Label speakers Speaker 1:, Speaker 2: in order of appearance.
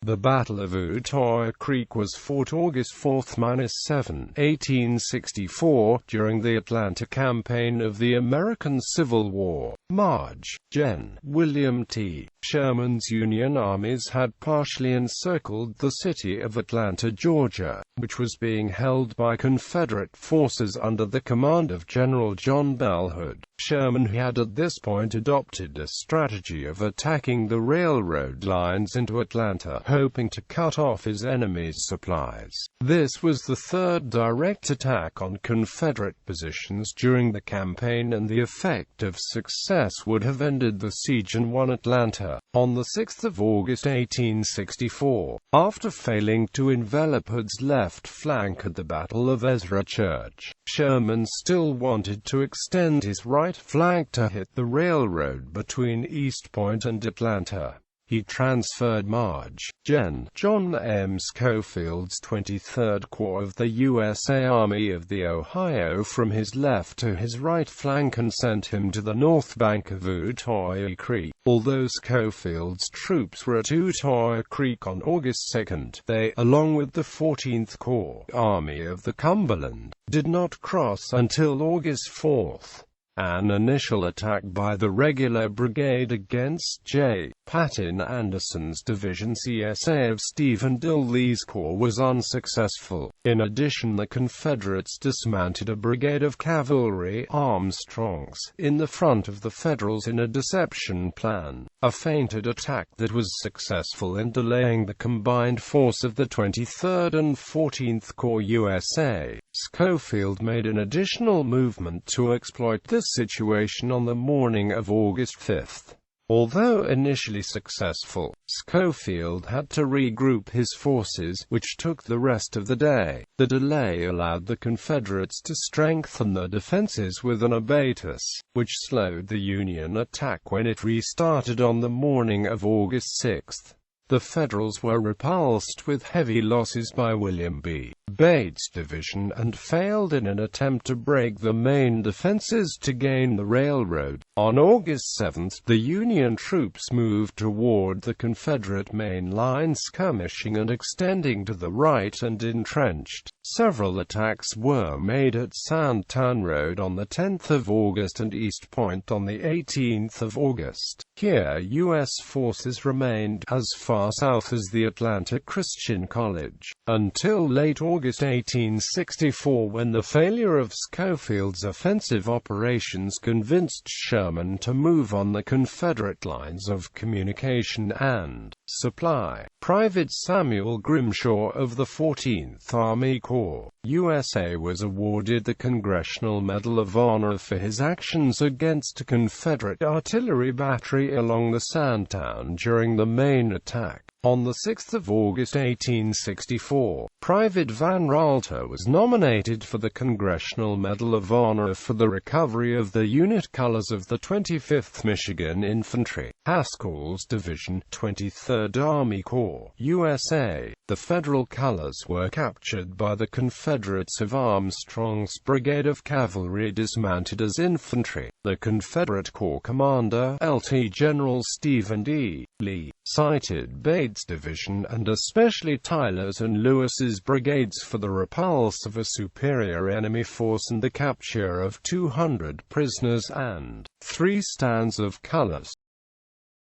Speaker 1: The Battle of Utoy Creek was fought August 4–7, 1864, during the Atlanta campaign of the American Civil War. Maj.Gen.William T. Sherman's Union armies had partially encircled the city of Atlanta, Georgia, which was being held by Confederate forces under the command of General John Bell Hood. Sherman had at this point adopted a strategy of attacking the railroad lines into Atlanta, hoping to cut off his enemy's supplies. This was the third direct attack on Confederate positions during the campaign, and the effect of success would have ended the siege and won Atlanta. On the 6th of August 1864, after failing to envelop Hood's left flank at the Battle of Ezra Church, Sherman still wanted to extend his right flank to hit the railroad between East Point and Atlanta. He transferred Maj.Gen. John M. Schofield's 23rd Corps of the USA Army of the Ohio from his left to his right flank and sent him to the north bank of Utoy Creek. Although Schofield's troops were at Utoy Creek on August 2, they, along with the 14th Corps Army of the Cumberland, did not cross until August 4. An initial attack by the regular brigade against J. Patton Anderson's division CSA of Stephen Dill Lee's corps was unsuccessful. In addition, the Confederates dismounted a brigade of cavalry Armstrongs in the front of the Federals in a deception plan, a feinted attack that was successful in delaying the combined force of the 23rd and 14th Corps USA. Schofield made an additional movement to exploit this situation on the morning of August 5. Although initially successful, Schofield had to regroup his forces, which took the rest of the day. The delay allowed the Confederates to strengthen their defenses with an abatis, which slowed the Union attack when it restarted on the morning of August 6. The Federals were repulsed with heavy losses by William B. Bates' division and failed in an attempt to break the main defenses to gain the railroad. On August 7, the Union troops moved toward the Confederate main line, skirmishing and extending to the right and entrenched. Several attacks were made at Sandtown Road on the 10th of August and East Point on the 18th of August. Here, U.S. forces remained as far south as the Atlanta Christian College, until late August 1864, when the failure of Schofield's offensive operations convinced Sherman to move on the Confederate lines of communication and supply. Private Samuel Grimshaw of the 14th Army Corps, USA was awarded the Congressional Medal of Honor for his actions against a Confederate artillery battery along the Sandtown during the main attack. On the 6th of August 1864, Private Van Ralter was nominated for the Congressional Medal of Honor for the recovery of the unit colors of the 25th Michigan Infantry, Haskell's Division, 23rd Army Corps, USA. The Federal colors were captured by the Confederates of Armstrong's brigade of cavalry dismounted as infantry. The Confederate Corps commander, Lt. General Stephen D. Lee, cited Bates' division and especially Tyler's and Lewis's brigades for the repulse of a superior enemy force and the capture of 200 prisoners and 3 stands of colors.